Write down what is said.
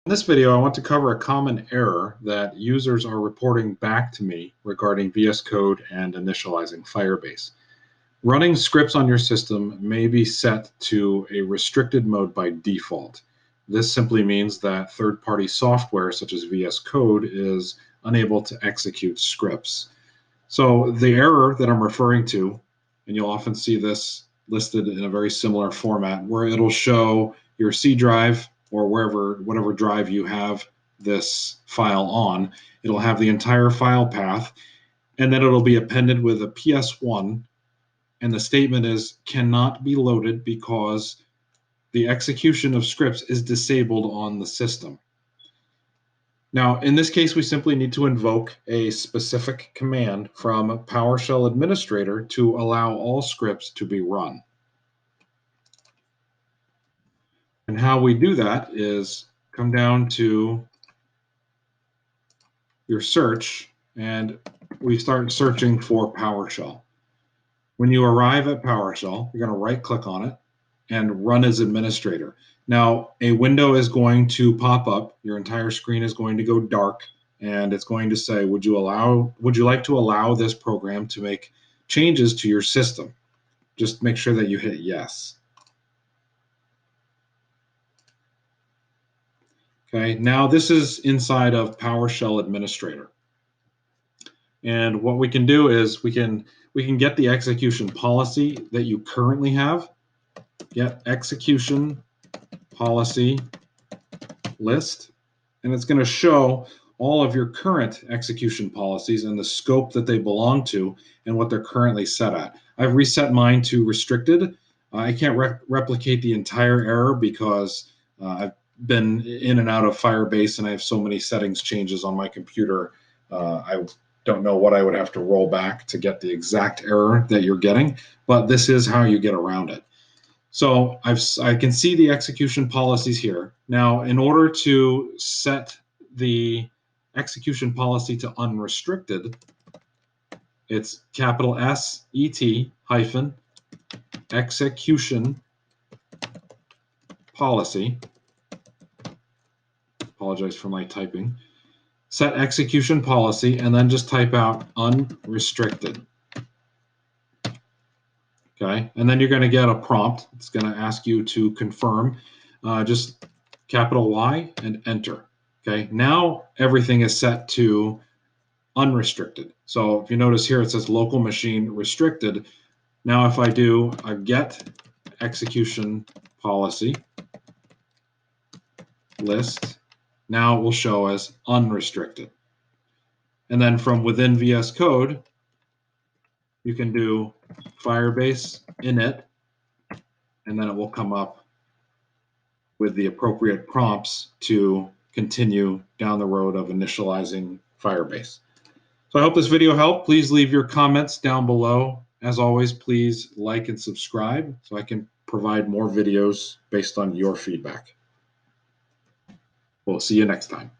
In this video, I want to cover a common error that users are reporting back to me regarding VS Code and initializing Firebase. Running scripts on your system may be set to a restricted mode by default. This simply means that third-party software such as VS Code is unable to execute scripts. So the error that I'm referring to, and you'll often see this listed in a very similar format, where it'll show your C drive or whatever drive you have this file on, it'll have the entire file path, and then it'll be appended with a PS1, and the statement is cannot be loaded because the execution of scripts is disabled on the system. Now, in this case, we simply need to invoke a specific command from PowerShell Administrator to allow all scripts to be run. And how we do that is come down to your search, and we start searching for PowerShell. When you arrive at PowerShell, you're going to right-click on it and run as administrator. Now, a window is going to pop up. Your entire screen is going to go dark, and it's going to say, would you like to allow this program to make changes to your system? Just make sure that you hit yes. Okay, now this is inside of PowerShell Administrator. And what we can do is we can get the execution policy that you currently have. Get execution policy list, and it's going to show all of your current execution policies and the scope that they belong to and what they're currently set at. I've reset mine to restricted. I can't replicate the entire error because I've been in and out of Firebase and I have so many settings changes on my computer. I don't know what I would have to roll back to get the exact error that you're getting, but this is how you get around it. So I can see the execution policies here. Now, in order to set the execution policy to unrestricted, it's capital S-E-T hyphen execution policy. Apologize for my typing. Set execution policy, and then just type out unrestricted. Okay, and then you're going to get a prompt. It's going to ask you to confirm, just capital Y and enter. Okay, now everything is set to unrestricted. So if you notice here, it says local machine restricted. Now if I do a get execution policy list, now it will show as unrestricted. And then from within VS Code, you can do Firebase init, and then it will come up with the appropriate prompts to continue down the road of initializing Firebase. So I hope this video helped. Please leave your comments down below. As always, please like and subscribe so I can provide more videos based on your feedback. We'll see you next time.